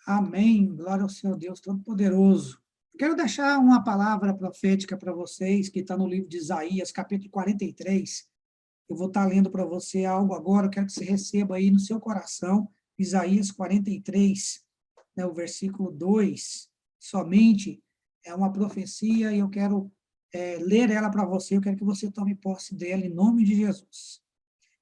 Amém. Glória ao Senhor Deus Todo-Poderoso. Quero deixar uma palavra profética para vocês, que está no livro de Isaías, capítulo 43. Eu vou estar lendo para você algo agora, eu quero que você receba aí no seu coração, Isaías 43, né, o versículo 2, somente é uma profecia e eu quero ler ela para você, eu quero que você tome posse dela em nome de Jesus.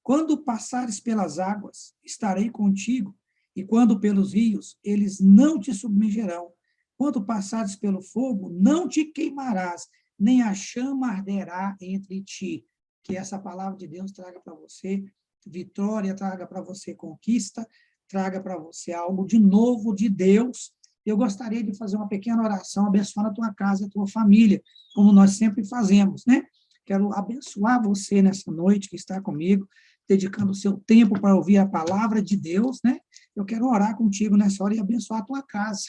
Quando passares pelas águas, estarei contigo, e quando pelos rios, eles não te submergerão. Quando passares pelo fogo, não te queimarás, nem a chama arderá entre ti. Que essa palavra de Deus traga para você vitória, traga para você conquista, traga para você algo de novo de Deus. Eu gostaria de fazer uma pequena oração, abençoando a tua casa e a tua família, como nós sempre fazemos, né? Quero abençoar você nessa noite que está comigo, dedicando o seu tempo para ouvir a palavra de Deus, né? Eu quero orar contigo nessa hora e abençoar a tua casa,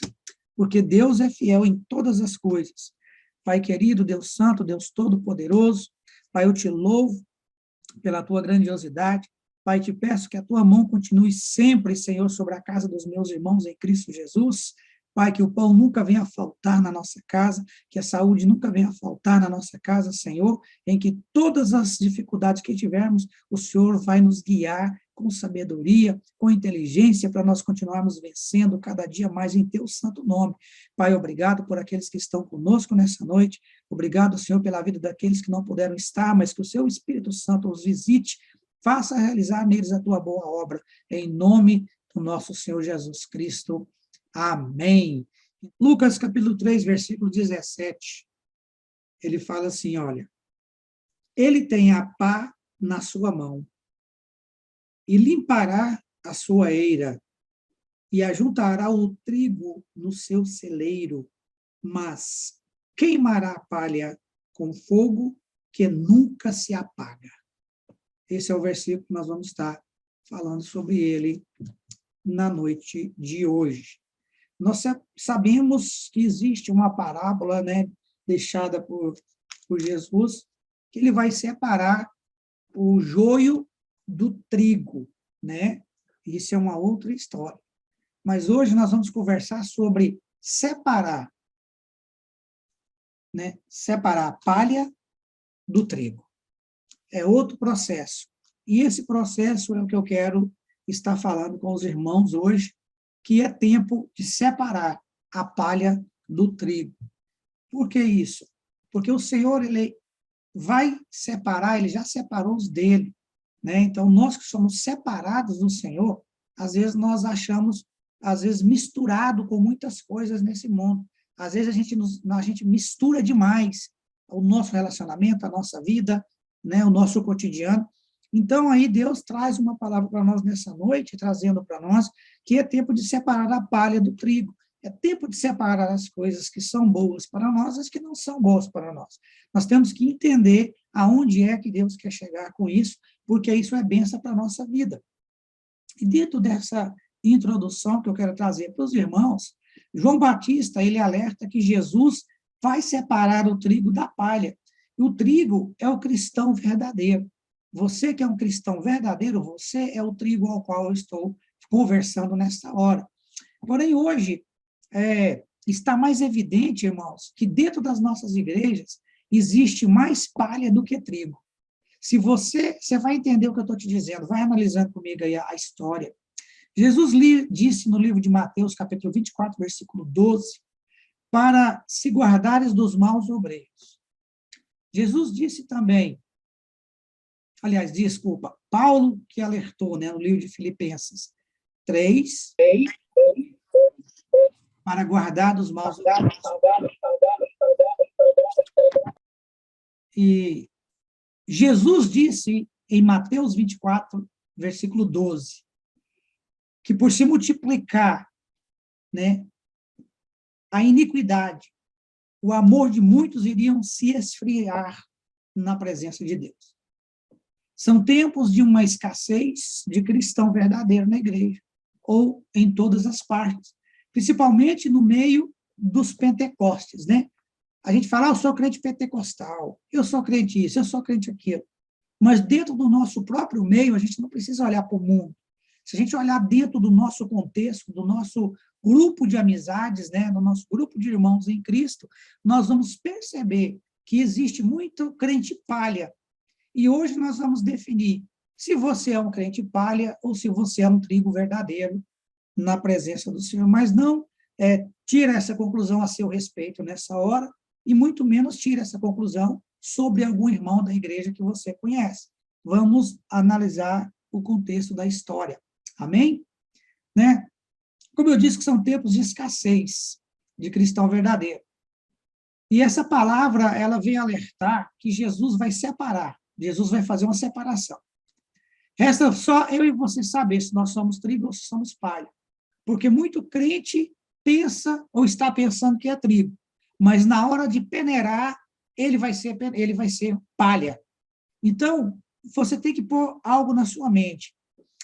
porque Deus é fiel em todas as coisas. Pai querido, Deus santo, Deus todo-poderoso, Pai, eu te louvo pela tua grandiosidade. Pai, te peço que a tua mão continue sempre, Senhor, sobre a casa dos meus irmãos em Cristo Jesus. Pai, que o pão nunca venha a faltar na nossa casa, que a saúde nunca venha a faltar na nossa casa, Senhor, em que todas as dificuldades que tivermos, o Senhor vai nos guiar com sabedoria, com inteligência, para nós continuarmos vencendo cada dia mais em teu santo nome. Pai, obrigado por aqueles que estão conosco nessa noite, obrigado, Senhor, pela vida daqueles que não puderam estar, mas que o seu Espírito Santo os visite, faça realizar neles a tua boa obra, em nome do nosso Senhor Jesus Cristo. Amém. Lucas, capítulo 3, versículo 17, ele fala assim, olha, ele tem a pá na sua mão, e limpará a sua eira, e ajuntará o trigo no seu celeiro, mas queimará a palha com fogo que nunca se apaga. Esse é o versículo que nós vamos estar falando sobre ele na noite de hoje. Nós sabemos que existe uma parábola, né, deixada por Jesus, que ele vai separar o joio do trigo, né? Isso é uma outra história. Mas hoje nós vamos conversar sobre separar, né? Separar a palha do trigo. É outro processo. E esse processo é o que eu quero estar falando com os irmãos hoje, que é tempo de separar a palha do trigo. Por que isso? Porque o Senhor, ele vai separar, ele já separou os dele, né? Então, nós que somos separados do Senhor, às vezes nós achamos, às vezes, misturado com muitas coisas nesse mundo. Às vezes a gente mistura demais o nosso relacionamento, a nossa vida, né? O nosso cotidiano. Então, aí Deus traz uma palavra para nós nessa noite, trazendo para nós que é tempo de separar a palha do trigo. É tempo de separar as coisas que são boas para nós e as que não são boas para nós. Nós temos que entender aonde é que Deus quer chegar com isso, porque isso é bênção para a nossa vida. E dentro dessa introdução que eu quero trazer para os irmãos, João Batista, ele alerta que Jesus vai separar o trigo da palha. E o trigo é o cristão verdadeiro. Você que é um cristão verdadeiro, você é o trigo ao qual eu estou conversando nesta hora. Porém, hoje, está mais evidente, irmãos, que dentro das nossas igrejas existe mais palha do que trigo. Se você vai entender o que eu estou te dizendo, vai analisando comigo aí a história. Jesus disse no livro de Mateus, capítulo 24, versículo 12, para se guardares dos maus obreiros. Jesus disse também, aliás, desculpa, Paulo que alertou, né, no livro de Filipenses 3, para guardar dos maus obreiros. E Jesus disse em Mateus 24, versículo 12, que por se multiplicar, né, a iniquidade, o amor de muitos iriam se esfriar na presença de Deus. São tempos de uma escassez de cristão verdadeiro na igreja, ou em todas as partes, principalmente no meio dos pentecostes, né? A gente fala, eu sou crente pentecostal, eu sou crente isso, eu sou crente aquilo. Mas dentro do nosso próprio meio, a gente não precisa olhar para o mundo. Se a gente olhar dentro do nosso contexto, do nosso grupo de amizades, né, no nosso grupo de irmãos em Cristo, nós vamos perceber que existe muito crente palha. E hoje nós vamos definir se você é um crente palha ou se você é um trigo verdadeiro na presença do Senhor. Mas não tira essa conclusão a seu respeito nessa hora, e muito menos tira essa conclusão sobre algum irmão da igreja que você conhece. Vamos analisar o contexto da história. Amém? Né? Como eu disse, que são tempos de escassez de cristão verdadeiro. E essa palavra, ela vem alertar que Jesus vai separar. Jesus vai fazer uma separação. Resta só eu e você saber se nós somos trigo ou se somos palha. Porque muito crente pensa ou está pensando que é trigo, mas na hora de peneirar, ele vai ser palha. Então, você tem que pôr algo na sua mente.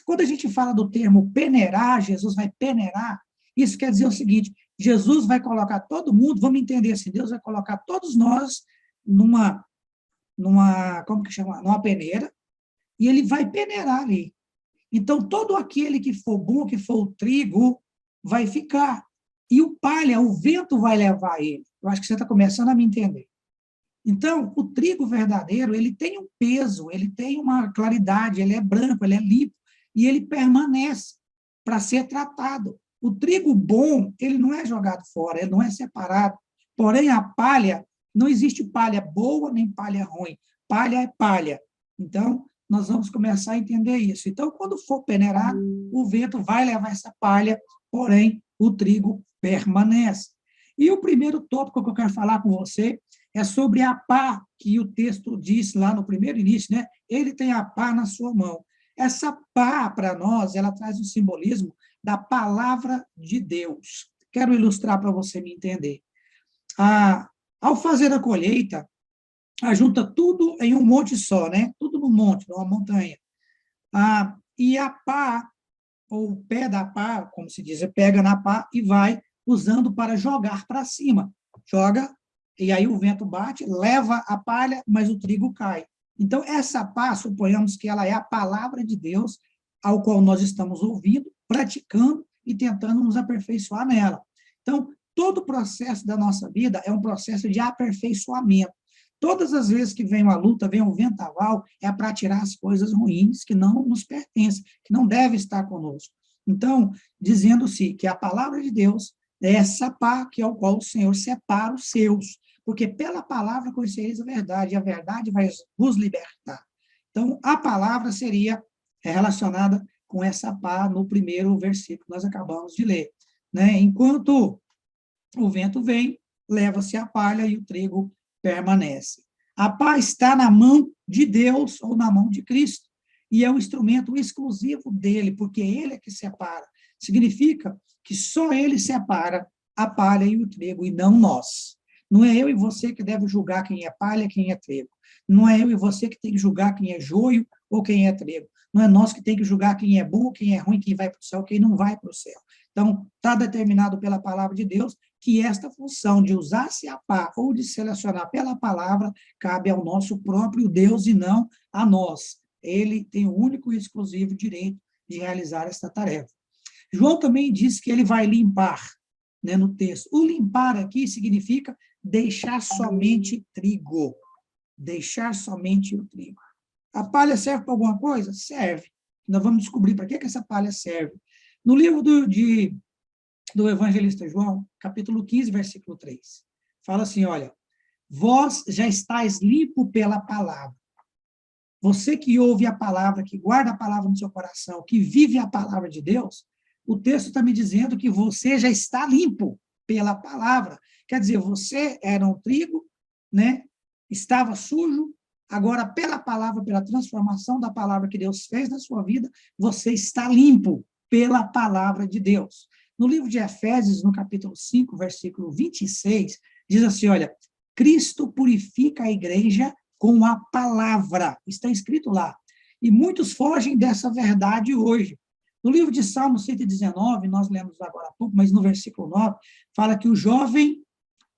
Quando a gente fala do termo peneirar, Jesus vai peneirar, isso quer dizer o seguinte: Jesus vai colocar todo mundo, vamos entender assim, Deus vai colocar todos nós numa como que chama? Numa peneira, e ele vai peneirar ali. Então, todo aquele que for bom, que for o trigo, vai ficar. E o palha, o vento vai levar ele. Eu acho que você está começando a me entender. Então, o trigo verdadeiro, ele tem um peso, ele tem uma claridade, ele é branco, ele é limpo, e ele permanece para ser tratado. O trigo bom, ele não é jogado fora, ele não é separado. Porém, a palha, não existe palha boa nem palha ruim. Palha é palha. Então, nós vamos começar a entender isso. Então, quando for peneirar, o vento vai levar essa palha, porém, o trigo permanece. E o primeiro tópico que eu quero falar com você é sobre a pá, que o texto diz lá no primeiro início, né? Ele tem a pá na sua mão. Essa pá, para nós, ela traz um simbolismo da palavra de Deus. Quero ilustrar para você me entender. Ao fazer a colheita, junta tudo em um monte só, né? Tudo no monte, numa montanha. E a pá, ou o pé da pá, como se diz, pega na pá e vai usando para jogar para cima. Joga, e aí o vento bate, leva a palha, mas o trigo cai. Então, essa pá, suponhamos que ela é a palavra de Deus, ao qual nós estamos ouvindo, praticando e tentando nos aperfeiçoar nela. Então, todo o processo da nossa vida é um processo de aperfeiçoamento. Todas as vezes que vem uma luta, vem um vendaval, é para tirar as coisas ruins que não nos pertencem, que não devem estar conosco. Então, dizendo-se que a palavra de Deus é essa pá que é o qual o Senhor separa os seus, porque pela palavra conhecereis a verdade, e a verdade vai vos libertar. Então, a palavra seria relacionada com essa pá no primeiro versículo que nós acabamos de ler. Né? Enquanto o vento vem, leva-se a palha e o trigo permanece. A pá está na mão de Deus ou na mão de Cristo, e é um instrumento exclusivo dele, porque ele é que separa. Significa que só ele separa a palha e o trigo, e não nós. Não é eu e você que deve julgar quem é palha, quem é trigo. Não é eu e você que tem que julgar quem é joio ou quem é trigo. Não é nós que tem que julgar quem é bom, quem é ruim, quem vai para o céu, quem não vai para o céu. Então, está determinado pela palavra de Deus que esta função de usar-se a pá ou de selecionar pela palavra cabe ao nosso próprio Deus e não a nós. Ele tem o único e exclusivo direito de realizar esta tarefa. João também diz que ele vai limpar, né, no texto. O limpar aqui significa deixar somente trigo. Deixar somente o trigo. A palha serve para alguma coisa? Serve. Nós vamos descobrir para que essa palha serve. No livro do evangelista João, capítulo 15, versículo 3, fala assim, olha, vós já estáis limpo pela palavra. Você que ouve a palavra, que guarda a palavra no seu coração, que vive a palavra de Deus, o texto está me dizendo que você já está limpo pela palavra. Quer dizer, você era um trigo, né? Estava sujo, agora pela palavra, pela transformação da palavra que Deus fez na sua vida, você está limpo pela palavra de Deus. No livro de Efésios, no capítulo 5, versículo 26, diz assim, olha, Cristo purifica a igreja com a palavra. Está escrito lá. E muitos fogem dessa verdade hoje. No livro de Salmo 119, nós lemos agora há pouco, mas no versículo 9, fala que o jovem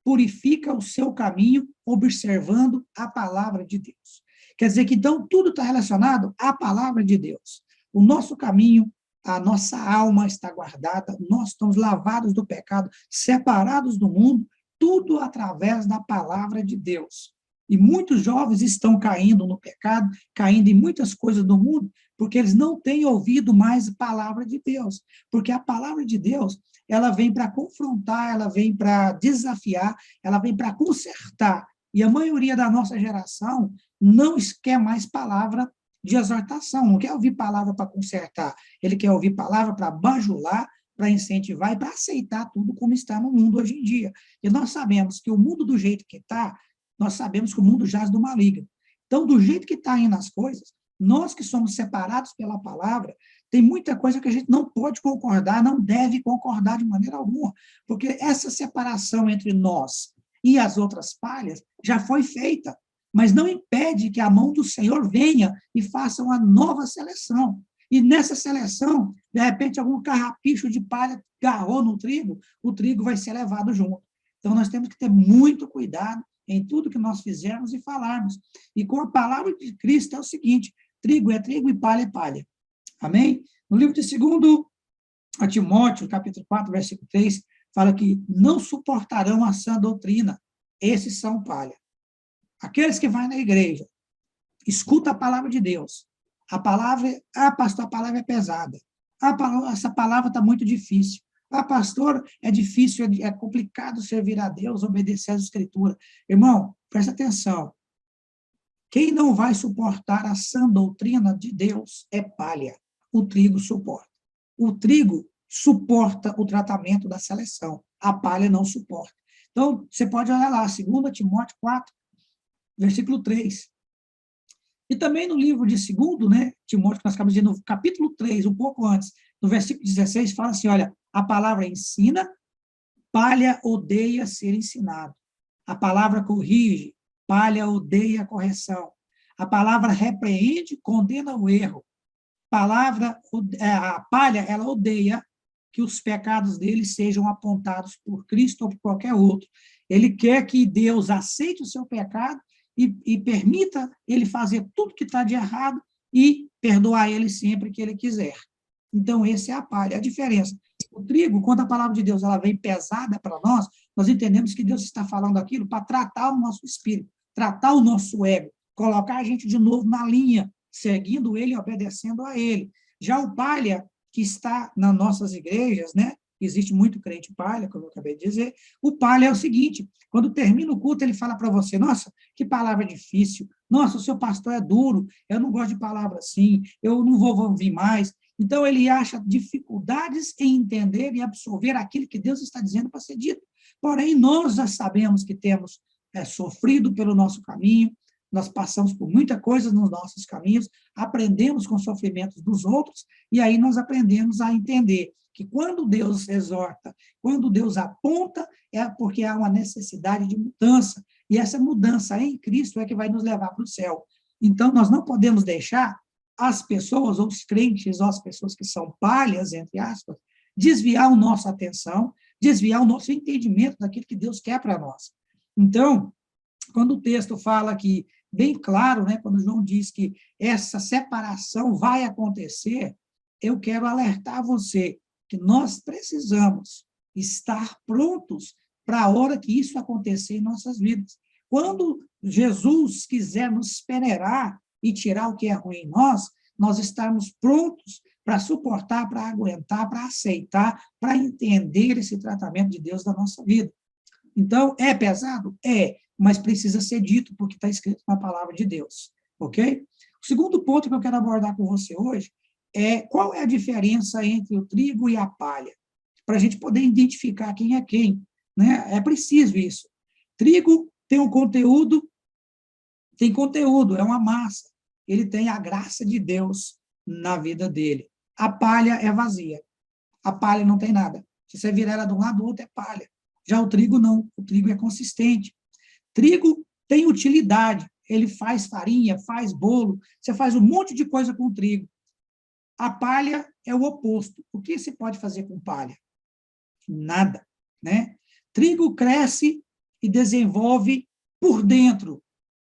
purifica o seu caminho observando a palavra de Deus. Quer dizer que, então, tudo está relacionado à palavra de Deus. O nosso caminho, a nossa alma está guardada, nós estamos lavados do pecado, separados do mundo, tudo através da palavra de Deus. E muitos jovens estão caindo no pecado, caindo em muitas coisas do mundo, porque eles não têm ouvido mais a palavra de Deus. Porque a palavra de Deus, ela vem para confrontar, ela vem para desafiar, ela vem para consertar. E a maioria da nossa geração não quer mais palavra de exortação, não quer ouvir palavra para consertar, ele quer ouvir palavra para bajular, para incentivar e para aceitar tudo como está no mundo hoje em dia. E nós sabemos que o mundo do jeito que está, nós sabemos que o mundo jaz do maligno. Então, do jeito que está indo as coisas, nós que somos separados pela palavra, tem muita coisa que a gente não pode concordar, não deve concordar de maneira alguma, porque essa separação entre nós e as outras palhas já foi feita, mas não impede que a mão do Senhor venha e faça uma nova seleção. E nessa seleção, de repente, algum carrapicho de palha agarrou no trigo, o trigo vai ser levado junto. Então, nós temos que ter muito cuidado em tudo que nós fizermos e falarmos. E com a palavra de Cristo é o seguinte, trigo é trigo e palha é palha. Amém? No livro de 2 Timóteo, capítulo 4, versículo 3, fala que não suportarão a sã doutrina, esses são palha. Aqueles que vão na igreja, escuta a palavra de Deus. A palavra, pastor, a palavra é pesada. Essa palavra está muito difícil. Pastor, é difícil, é complicado servir a Deus, obedecer às escrituras. Irmão, presta atenção. Quem não vai suportar a sã doutrina de Deus é palha. O trigo suporta. O trigo suporta o tratamento da seleção. A palha não suporta. Então, você pode olhar lá, 2 Timóteo 4, versículo 3. E também no livro de 2, né, Timóteo, que nós acabamos de dizer, no capítulo 3, um pouco antes, no versículo 16, fala assim, olha, a palavra ensina, palha odeia ser ensinado. A palavra corrige, palha odeia a correção. A palavra repreende, condena o erro. A palha, ela odeia que os pecados dele sejam apontados por Cristo ou por qualquer outro. Ele quer que Deus aceite o seu pecado e permita ele fazer tudo que está de errado e perdoar ele sempre que ele quiser. Então, essa é a palha, a diferença. O trigo, quando a palavra de Deus ela vem pesada para nós, nós entendemos que Deus está falando aquilo para tratar o nosso espírito, tratar o nosso ego, colocar a gente de novo na linha, seguindo ele e obedecendo a ele. Já o palha, que está nas nossas igrejas, né? Existe muito crente palha, como eu acabei de dizer. O palha é o seguinte, quando termina o culto, ele fala para você, nossa, que palavra difícil, nossa, o seu pastor é duro, eu não gosto de palavra assim, eu não vou ouvir mais. Então, ele acha dificuldades em entender e absorver aquilo que Deus está dizendo para ser dito. Porém, nós já sabemos que temos sofrido pelo nosso caminho, nós passamos por muita coisa nos nossos caminhos, aprendemos com os sofrimentos dos outros, e aí nós aprendemos a entender que quando Deus exorta, quando Deus aponta, é porque há uma necessidade de mudança, e essa mudança em Cristo é que vai nos levar para o céu. Então, nós não podemos deixar as pessoas, ou os crentes, ou as pessoas que são palhas, entre aspas, desviar a nossa atenção, desviar o nosso entendimento daquilo que Deus quer para nós. Então, quando o texto fala que, bem claro, né, quando João diz que essa separação vai acontecer, eu quero alertar você que nós precisamos estar prontos para a hora que isso acontecer em nossas vidas. Quando Jesus quiser nos peneirar e tirar o que é ruim em nós, nós estarmos prontos para suportar, para aguentar, para aceitar, para entender esse tratamento de Deus da nossa vida. Então, é pesado? É, mas precisa ser dito, porque está escrito na palavra de Deus, ok? O segundo ponto que eu quero abordar com você hoje é qual é a diferença entre o trigo e a palha, para a gente poder identificar quem é quem, né? É preciso isso. Trigo tem conteúdo, é uma massa, ele tem a graça de Deus na vida dele. A palha é vazia, a palha não tem nada. Se você virar ela de um lado, do outro é palha. Já o trigo não, o trigo é consistente. Trigo tem utilidade, ele faz farinha, faz bolo, você faz um monte de coisa com trigo. A palha é o oposto. O que se pode fazer com palha? Nada, né? Trigo cresce e desenvolve por dentro.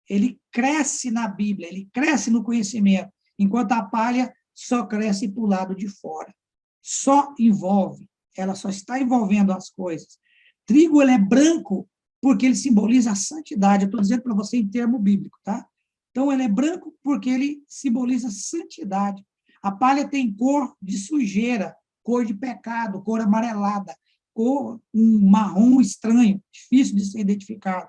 Ele cresce na Bíblia, ele cresce no conhecimento, enquanto a palha só cresce para o lado de fora. só envolve, ela só está envolvendo as coisas. Trigo, ele é branco porque ele simboliza a santidade. Eu estou dizendo para você em termo bíblico, tá? Então, ele é branco porque ele simboliza santidade. A palha tem cor de sujeira, cor de pecado, cor amarelada, cor um marrom estranho, difícil de ser identificado.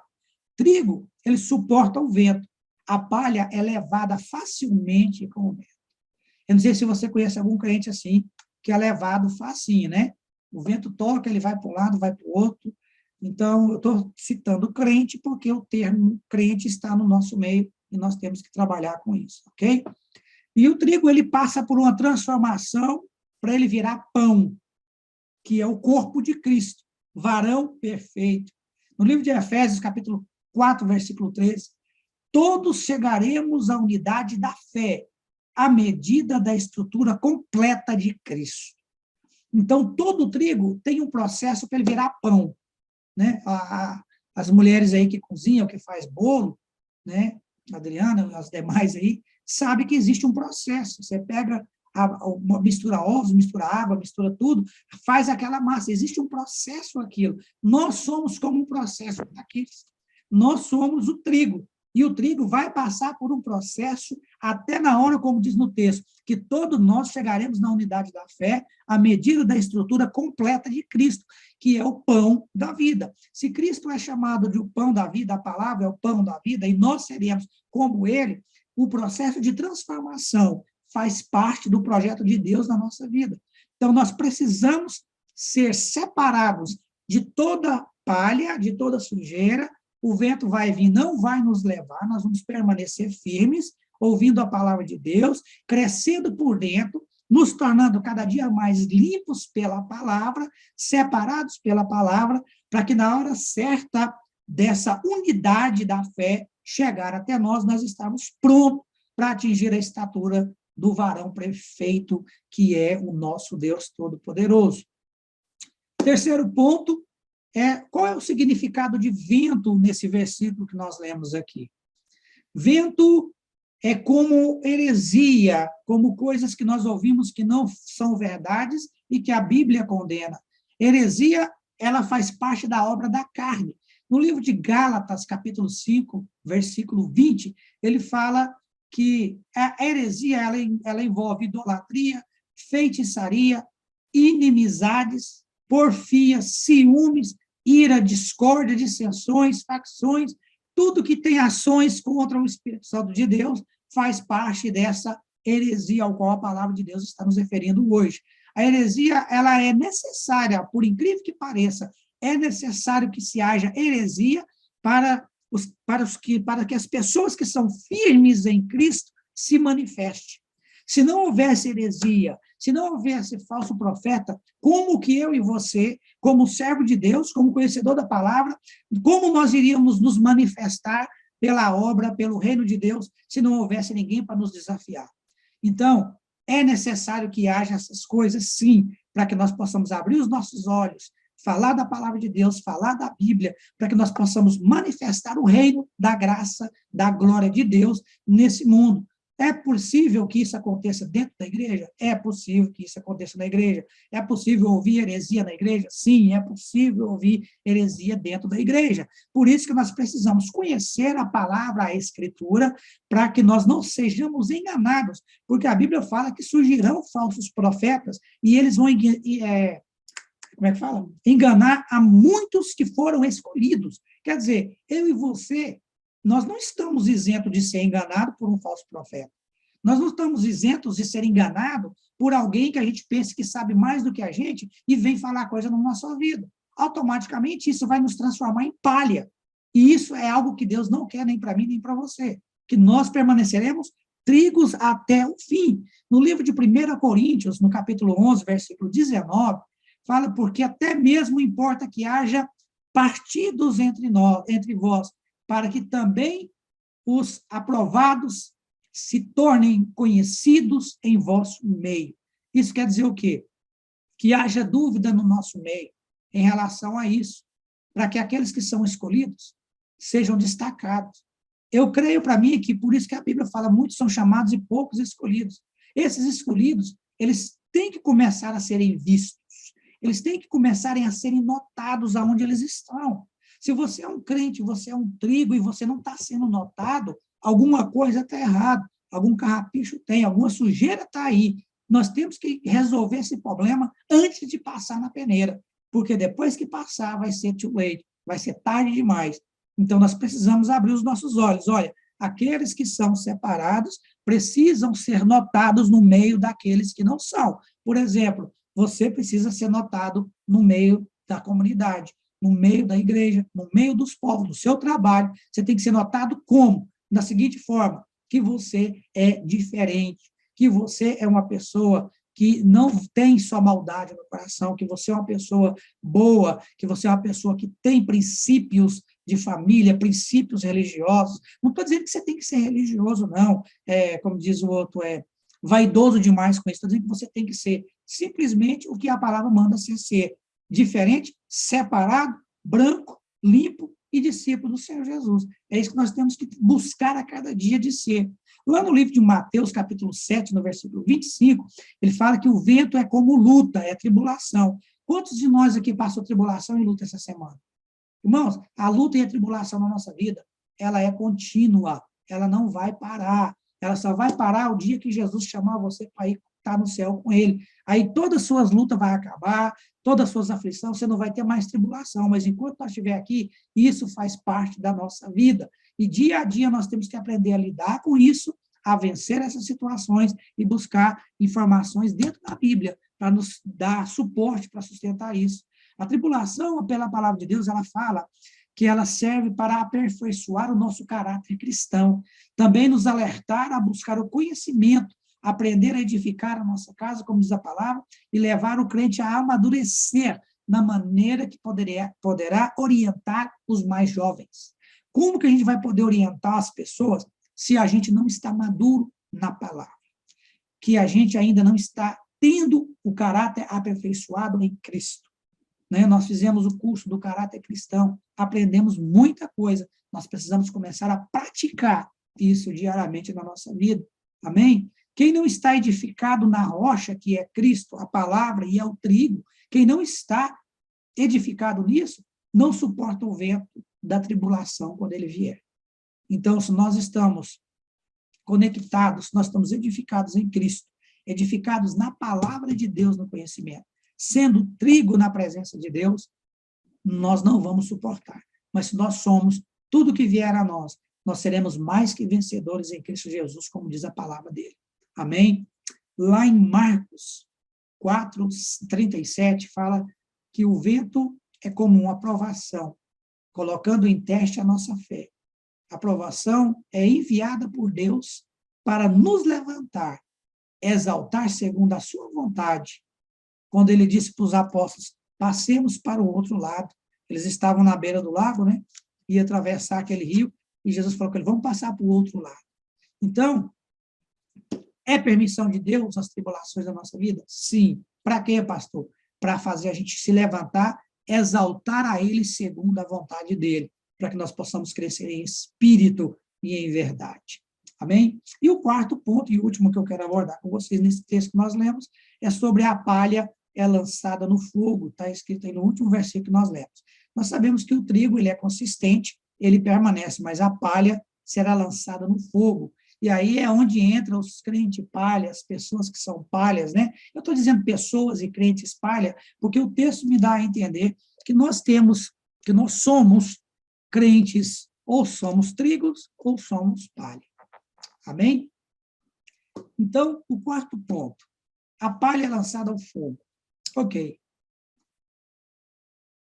Trigo, ele suporta o vento. A palha é levada facilmente com o vento. Eu não sei se você conhece algum crente assim, que é levado facinho, né? O vento toca, ele vai para um lado, vai para o outro. Então, eu estou citando crente porque o termo crente está no nosso meio e nós temos que trabalhar com isso, ok? E o trigo, ele passa por uma transformação para ele virar pão, que é o corpo de Cristo, varão perfeito. No livro de Efésios, capítulo 4, versículo 13, todos chegaremos à unidade da fé, à medida da estrutura completa de Cristo. Então, todo trigo tem um processo para ele virar pão, né? As mulheres aí que cozinham, que faz bolo, né? A Adriana e as demais aí, sabe que existe um processo. Você pega, mistura ovos, mistura água, mistura tudo, faz aquela massa. Existe um processo aquilo. Nós somos como um processo daqueles. Nós somos o trigo. E o trigo vai passar por um processo até na hora, como diz no texto, que todos nós chegaremos na unidade da fé à medida da estrutura completa de Cristo, que é o pão da vida. Se Cristo é chamado de o pão da vida, a palavra é o pão da vida, e nós seremos como ele, o processo de transformação faz parte do projeto de Deus na nossa vida. Então, nós precisamos ser separados de toda palha, de toda sujeira. O vento vai vir, não vai nos levar, nós vamos permanecer firmes, ouvindo a palavra de Deus, crescendo por dentro, nos tornando cada dia mais limpos pela palavra, separados pela palavra, para que na hora certa dessa unidade da fé chegar até nós, nós estamos prontos para atingir a estatura do varão perfeito, que é o nosso Deus Todo-Poderoso. Terceiro ponto, qual é o significado de vento nesse versículo que nós lemos aqui? Vento é como heresia, como coisas que nós ouvimos que não são verdades e que a Bíblia condena. Heresia, ela faz parte da obra da carne. No livro de Gálatas, capítulo 5, versículo 20, ele fala que a heresia, ela envolve idolatria, feitiçaria, inimizades, porfia, ciúmes, ira, discórdia, dissensões, facções, tudo que tem ações contra o Espírito Santo de Deus faz parte dessa heresia ao qual a palavra de Deus está nos referindo hoje. A heresia, ela é necessária, por incrível que pareça, é necessário que se haja heresia para que as pessoas que são firmes em Cristo se manifestem. Se não houvesse heresia, se não houvesse falso profeta, como que eu e você, como servo de Deus, como conhecedor da palavra, como nós iríamos nos manifestar pela obra, pelo reino de Deus, se não houvesse ninguém para nos desafiar? Então, é necessário que haja essas coisas, sim, para que nós possamos abrir os nossos olhos, falar da palavra de Deus, falar da Bíblia, para que nós possamos manifestar o reino da graça, da glória de Deus nesse mundo. É possível que isso aconteça dentro da igreja? É possível que isso aconteça na igreja. É possível ouvir heresia na igreja? Sim, é possível ouvir heresia dentro da igreja. Por isso que nós precisamos conhecer a palavra, a Escritura, para que nós não sejamos enganados, porque a Bíblia fala que surgirão falsos profetas e eles vão enganar a muitos que foram escolhidos. Quer dizer, eu e você, nós não estamos isentos de ser enganados por um falso profeta. Nós não estamos isentos de ser enganados por alguém que a gente pensa que sabe mais do que a gente e vem falar coisa na nossa vida. Automaticamente, isso vai nos transformar em palha. E isso é algo que Deus não quer nem para mim, nem para você. Que nós permaneceremos trigos até o fim. No livro de 1 Coríntios, no capítulo 11, versículo 19, fala, porque até mesmo importa que haja partidos entre vós, para que também os aprovados se tornem conhecidos em vosso meio. Isso quer dizer o quê? Que haja dúvida no nosso meio em relação a isso, para que aqueles que são escolhidos sejam destacados. Eu creio para mim que por isso que a Bíblia fala, muitos são chamados e poucos escolhidos. Esses escolhidos, eles têm que começar a serem vistos, eles têm que começarem a serem notados aonde eles estão. Se você é um crente, você é um trigo e você não está sendo notado, alguma coisa está errada, algum carrapicho tem, alguma sujeira está aí. Nós temos que resolver esse problema antes de passar na peneira, porque depois que passar vai ser too late, vai ser tarde demais. Então, nós precisamos abrir os nossos olhos. Olha, aqueles que são separados precisam ser notados no meio daqueles que não são. Por exemplo, você precisa ser notado no meio da comunidade, no meio da igreja, no meio dos povos, do seu trabalho. Você tem que ser notado como? Da seguinte forma, que você é diferente, que você é uma pessoa que não tem só maldade no coração, que você é uma pessoa boa, que você é uma pessoa que tem princípios de família, princípios religiosos. Não estou dizendo que você tem que ser religioso, não. Como diz o outro, vaidoso demais com isso. Estou dizendo que você tem que ser simplesmente o que a palavra manda ser diferente, separado, branco, limpo e discípulo do Senhor Jesus. É isso que nós temos que buscar a cada dia de ser. Lá no livro de Mateus, capítulo 7, no versículo 25, ele fala que o vento é como luta, é tribulação. Quantos de nós aqui passou tribulação e luta essa semana? Irmãos, a luta e a tribulação na nossa vida, ela é contínua, ela não vai parar. Ela só vai parar o dia que Jesus chamar você para ir estar no céu com ele. Aí todas as suas lutas vão acabar, todas as suas aflições, você não vai ter mais tribulação, mas enquanto nós estiver aqui, isso faz parte da nossa vida. E dia a dia nós temos que aprender a lidar com isso, a vencer essas situações e buscar informações dentro da Bíblia para nos dar suporte para sustentar isso. A tribulação, pela palavra de Deus, ela fala que ela serve para aperfeiçoar o nosso caráter cristão, também nos alertar a buscar o conhecimento, aprender a edificar a nossa casa, como diz a palavra, e levar o crente a amadurecer na maneira que poderá orientar os mais jovens. Como que a gente vai poder orientar as pessoas se a gente não está maduro na palavra? Que a gente ainda não está tendo o caráter aperfeiçoado em Cristo. Nós fizemos o curso do caráter cristão, aprendemos muita coisa, nós precisamos começar a praticar isso diariamente na nossa vida, amém? Quem não está edificado na rocha, que é Cristo, a palavra e é o trigo, quem não está edificado nisso, não suporta o vento da tribulação quando ele vier. Então, se nós estamos conectados, nós estamos edificados em Cristo, edificados na palavra de Deus, no conhecimento, sendo trigo na presença de Deus, nós não vamos suportar. Mas se nós somos, tudo que vier a nós, nós seremos mais que vencedores em Cristo Jesus, como diz a palavra dele. Amém? Lá em Marcos 4:37, fala que o vento é como uma provação, colocando em teste a nossa fé. A provação é enviada por Deus para nos levantar, exaltar segundo a sua vontade. Quando ele disse para os apóstolos, passemos para o outro lado. Eles estavam na beira do lago, ia atravessar aquele rio, e Jesus falou que eles vão passar para o outro lado. Então, é permissão de Deus as tribulações da nossa vida? Sim. Para quê, pastor? Para fazer a gente se levantar, exaltar a ele segundo a vontade dele, para que nós possamos crescer em espírito e em verdade. Amém? E o quarto ponto, e último que eu quero abordar com vocês nesse texto que nós lemos, é sobre a palha é lançada no fogo, está escrito aí no último versículo que nós lemos. Nós sabemos que o trigo, ele é consistente, ele permanece, mas a palha será lançada no fogo. E aí é onde entram os crentes palha, as pessoas que são palhas, Eu estou dizendo pessoas e crentes palha, porque o texto me dá a entender que nós somos crentes, ou somos trigos, ou somos palha. Amém? Então, o quarto ponto, a palha é lançada ao fogo. Ok.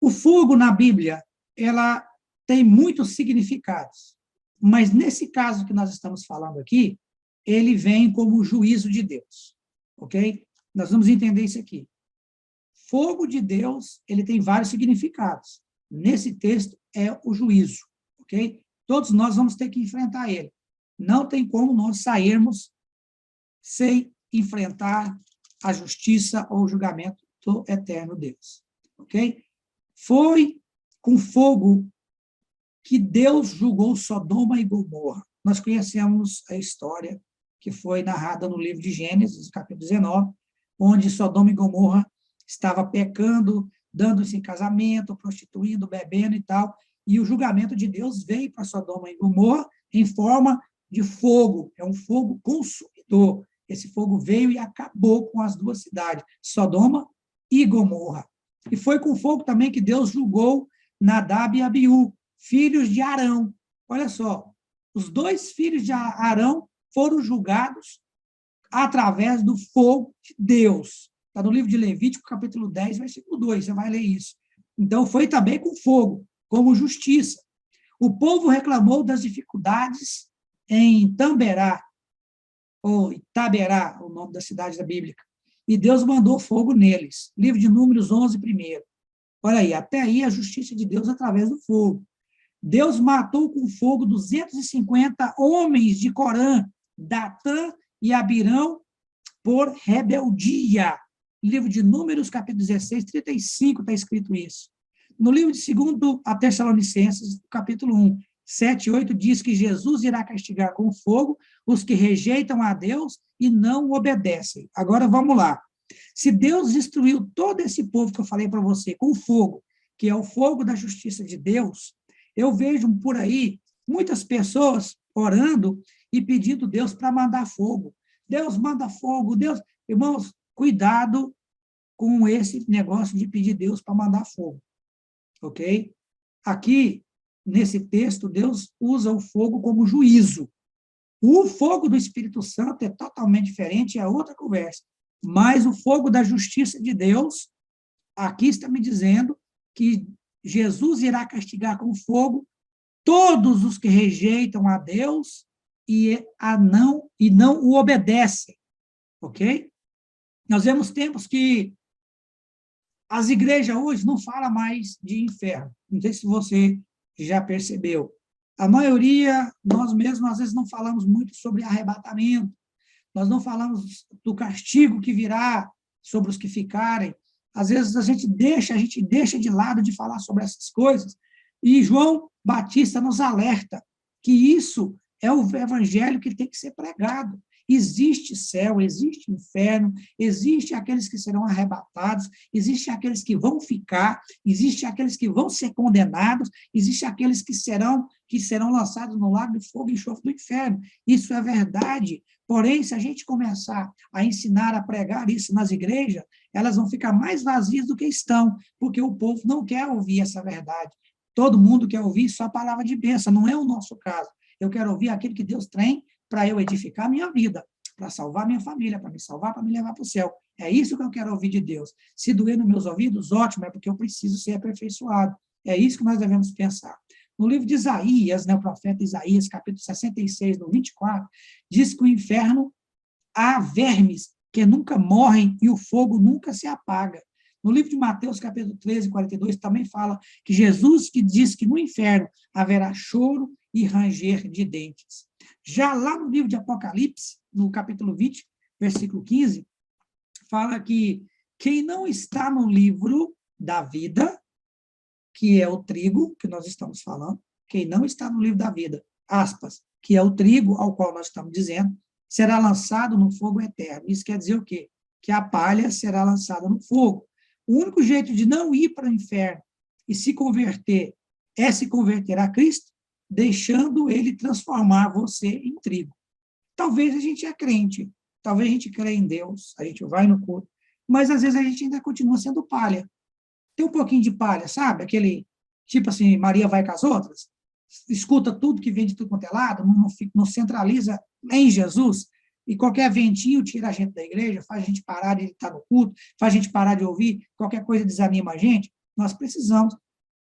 O fogo na Bíblia, ela tem muitos significados, mas nesse caso que nós estamos falando aqui, ele vem como o juízo de Deus, ok? Nós vamos entender isso aqui. Fogo de Deus, ele tem vários significados. Nesse texto é o juízo, ok? Todos nós vamos ter que enfrentar ele. Não tem como nós sairmos sem enfrentar a justiça ou o julgamento do eterno Deus, ok? Foi com fogo que Deus julgou Sodoma e Gomorra. Nós conhecemos a história que foi narrada no livro de Gênesis, capítulo 19, onde Sodoma e Gomorra estava pecando, dando-se em casamento, prostituindo, bebendo e tal, e o julgamento de Deus veio para Sodoma e Gomorra em forma de fogo, é um fogo consumidor. Esse fogo veio e acabou com as duas cidades, Sodoma e Gomorra. E foi com fogo também que Deus julgou Nadab e Abiú, filhos de Arão. Olha só, os dois filhos de Arão foram julgados através do fogo de Deus. Está no livro de Levítico, capítulo 10, versículo 2, você vai ler isso. Então, foi também com fogo, como justiça. O povo reclamou das dificuldades em Tamberá, ou Itaberá, o nome da cidade da Bíblia, e Deus mandou fogo neles. Livro de Números 11, primeiro. Olha aí, até aí a justiça de Deus através do fogo. Deus matou com fogo 250 homens de Corã, Datã e Abirão, por rebeldia. Livro de Números, capítulo 16, 35, está escrito isso. No livro de 2 a Tessalonicenses, capítulo 1, 7 e 8, diz que Jesus irá castigar com fogo os que rejeitam a Deus e não obedecem. Agora, vamos lá. Se Deus destruiu todo esse povo que eu falei para você com fogo, que é o fogo da justiça de Deus, eu vejo por aí muitas pessoas orando e pedindo Deus para mandar fogo. Deus manda fogo, Deus... Irmãos, cuidado com esse negócio de pedir Deus para mandar fogo, ok? Aqui, nesse texto, Deus usa o fogo como juízo. O fogo do Espírito Santo é totalmente diferente, é outra conversa. Mas o fogo da justiça de Deus, aqui está me dizendo que Jesus irá castigar com fogo todos os que rejeitam a Deus e não o obedecem, ok? Nós vemos tempos que as igrejas hoje não falam mais de inferno. Não sei se você já percebeu. A maioria, nós mesmos, às vezes, não falamos muito sobre arrebatamento, nós não falamos do castigo que virá sobre os que ficarem. Às vezes, a gente deixa de lado de falar sobre essas coisas. E João Batista nos alerta que isso é o evangelho que tem que ser pregado. Existe céu, existe inferno, existe aqueles que serão arrebatados, existe aqueles que vão ficar, existe aqueles que vão ser condenados, existe aqueles que serão lançados no lago de fogo e enxofre do inferno. Isso é verdade. Porém, se a gente começar a ensinar, a pregar isso nas igrejas, elas vão ficar mais vazias do que estão, porque o povo não quer ouvir essa verdade. Todo mundo quer ouvir só a palavra de bênção, não é o nosso caso. Eu quero ouvir aquilo que Deus tem para eu edificar a minha vida, para salvar minha família, para me salvar, para me levar para o céu. É isso que eu quero ouvir de Deus. Se doer nos meus ouvidos, ótimo, é porque eu preciso ser aperfeiçoado. É isso que nós devemos pensar. No livro de Isaías, o profeta Isaías, capítulo 66, no 24, diz que o inferno há vermes que nunca morrem e o fogo nunca se apaga. No livro de Mateus, capítulo 13, 42, também fala que Jesus que diz que no inferno haverá choro e ranger de dentes. Já lá no livro de Apocalipse, no capítulo 20, versículo 15, fala que quem não está no livro da vida, que é o trigo, que nós estamos falando, quem não está no livro da vida, aspas, que é o trigo ao qual nós estamos dizendo, será lançado no fogo eterno. Isso quer dizer o quê? Que a palha será lançada no fogo. O único jeito de não ir para o inferno e se converter é se converter a Cristo, deixando ele transformar você em trigo. Talvez a gente é crente, talvez a gente crê em Deus, a gente vai no culto, mas às vezes a gente ainda continua sendo palha. Tem um pouquinho de palha, sabe? Aquele, tipo assim, Maria vai com as outras, escuta tudo que vem de tudo quanto é lado, não centraliza em Jesus, e qualquer ventinho tira a gente da igreja, faz a gente parar de estar no culto, faz a gente parar de ouvir, qualquer coisa desanima a gente. Nós precisamos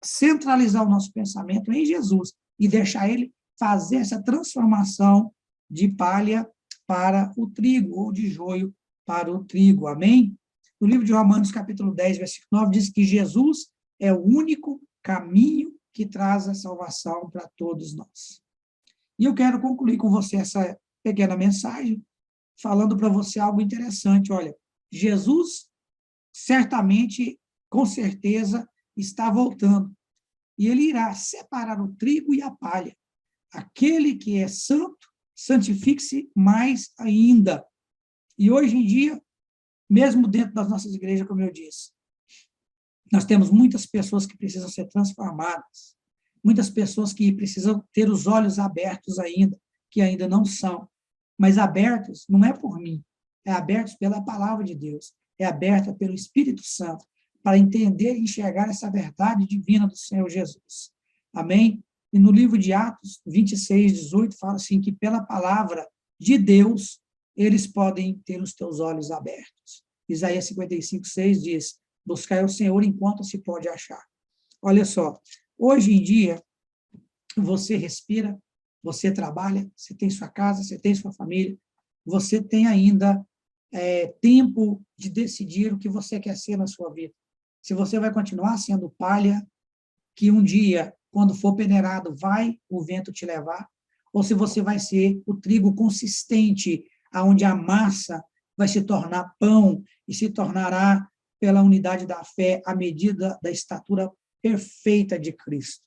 centralizar o nosso pensamento em Jesus e deixar ele fazer essa transformação de palha para o trigo, ou de joio para o trigo. Amém? No livro de Romanos, capítulo 10, versículo 9, diz que Jesus é o único caminho que traz a salvação para todos nós. E eu quero concluir com você essa pequena mensagem, falando para você algo interessante. Olha, Jesus, certamente, com certeza, está voltando. E ele irá separar o trigo e a palha. Aquele que é santo, santifique-se mais ainda. E hoje em dia, Mesmo dentro das nossas igrejas, como eu disse, nós temos muitas pessoas que precisam ser transformadas, muitas pessoas que precisam ter os olhos abertos ainda, que ainda não são, mas abertos não é por mim, é abertos pela palavra de Deus, é aberta pelo Espírito Santo, para entender e enxergar essa verdade divina do Senhor Jesus. Amém? E no livro de Atos 26, 18, fala assim, que pela palavra de Deus, eles podem ter os teus olhos abertos. Isaías 55, 6 diz, buscar o Senhor enquanto se pode achar. Olha só, hoje em dia, você respira, você trabalha, você tem sua casa, você tem sua família, você tem ainda tempo de decidir o que você quer ser na sua vida. Se você vai continuar sendo palha, que um dia, quando for peneirado, vai o vento te levar, ou se você vai ser o trigo consistente, aonde a massa vai se tornar pão e se tornará, pela unidade da fé, à medida da estatura perfeita de Cristo.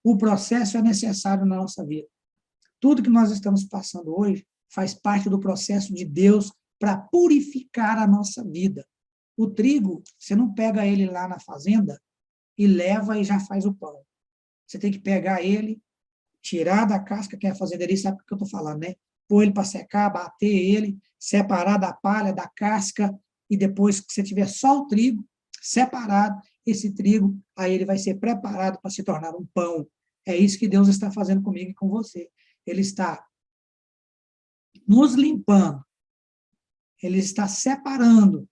O processo é necessário na nossa vida. Tudo que nós estamos passando hoje faz parte do processo de Deus para purificar a nossa vida. O trigo, você não pega ele lá na fazenda e leva e já faz o pão. Você tem que pegar ele, tirar da casca, que é a fazenderia, sabe o que eu estou falando, né? Pôr ele para secar, bater ele, separar da palha, da casca, e depois que você tiver só o trigo, separado, esse trigo, aí ele vai ser preparado para se tornar um pão. É isso que Deus está fazendo comigo e com você. Ele está nos limpando, ele está separando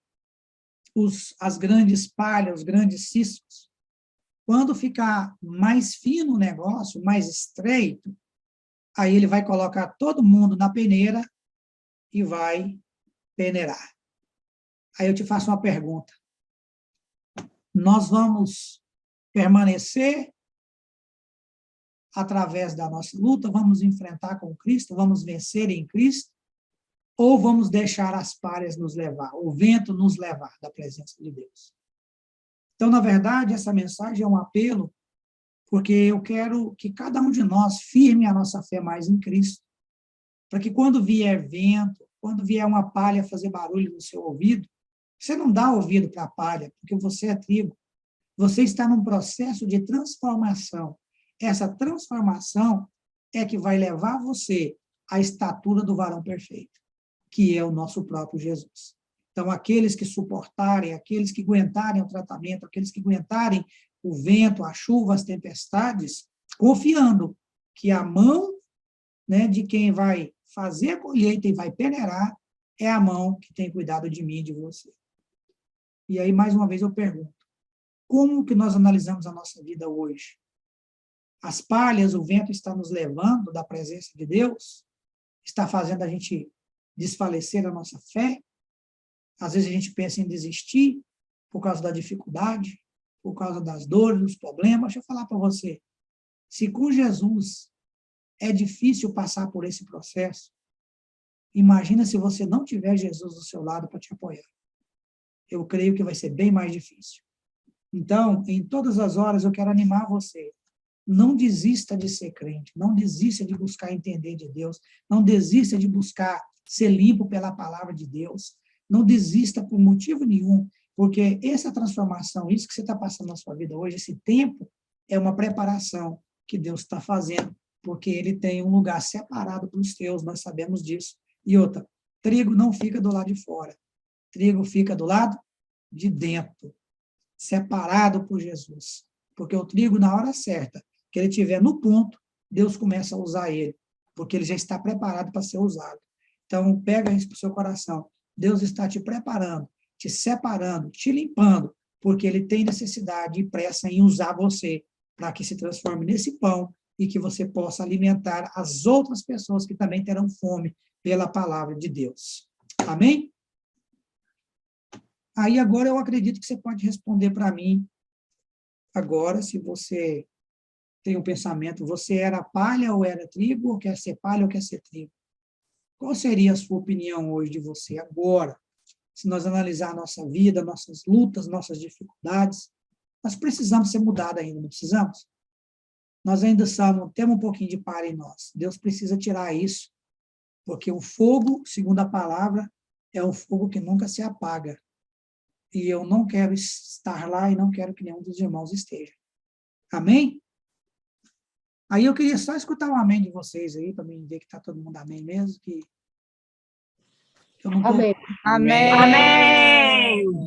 as grandes palhas, os grandes ciscos. Quando ficar mais fino o negócio, mais estreito, aí ele vai colocar todo mundo na peneira e vai peneirar. Aí eu te faço uma pergunta. Nós vamos permanecer através da nossa luta, vamos enfrentar com Cristo, vamos vencer em Cristo, ou vamos deixar as palhas nos levar, o vento nos levar da presença de Deus? Então, na verdade, essa mensagem é um apelo, porque eu quero que cada um de nós firme a nossa fé mais em Cristo, para que quando vier vento, quando vier uma palha fazer barulho no seu ouvido, você não dá ouvido para a palha, porque você é trigo. Você está num processo de transformação. Essa transformação é que vai levar você à estatura do varão perfeito, que é o nosso próprio Jesus. Então, aqueles que suportarem, aqueles que aguentarem o tratamento, aqueles que aguentarem o vento, a chuva, as tempestades, confiando que a mão, né, de quem vai fazer a colheita e vai peneirar é a mão que tem cuidado de mim e de você. E aí, mais uma vez, eu pergunto, como que nós analisamos a nossa vida hoje? As palhas, o vento está nos levando da presença de Deus? Está fazendo a gente desfalecer a nossa fé? Às vezes a gente pensa em desistir por causa da dificuldade, por causa das dores, dos problemas. Deixa eu falar para você, se com Jesus é difícil passar por esse processo, imagina se você não tiver Jesus do seu lado para te apoiar. Eu creio que vai ser bem mais difícil. Então, em todas as horas, eu quero animar você. Não desista de ser crente, não desista de buscar entender de Deus, não desista de buscar ser limpo pela palavra de Deus, não desista por motivo nenhum, porque essa transformação, isso que você está passando na sua vida hoje, esse tempo, é uma preparação que Deus está fazendo, porque Ele tem um lugar separado para os teus, nós sabemos disso. E outra, trigo não fica do lado de fora, trigo fica do lado de dentro, separado por Jesus, porque o trigo, na hora certa, que ele estiver no ponto, Deus começa a usar ele, porque ele já está preparado para ser usado. Então, pega isso para o seu coração. Deus está te preparando, te separando, te limpando, porque ele tem necessidade e pressa em usar você para que se transforme nesse pão e que você possa alimentar as outras pessoas que também terão fome pela palavra de Deus. Amém? Aí agora eu acredito que você pode responder para mim agora, se você tem um pensamento, você era palha ou era trigo, ou quer ser palha ou quer ser trigo? Qual seria a sua opinião hoje de você agora? Se nós analisar a nossa vida, nossas lutas, nossas dificuldades, nós precisamos ser mudados ainda, não precisamos? Nós ainda temos um pouquinho de palha em nós. Deus precisa tirar isso, porque o fogo, segundo a palavra, é o fogo que nunca se apaga. E eu não quero estar lá e não quero que nenhum dos irmãos esteja. Amém? Aí eu queria só escutar um amém de vocês aí, para mim ver que está todo mundo amém mesmo, que eu não estou... Amém. Amém. Amém.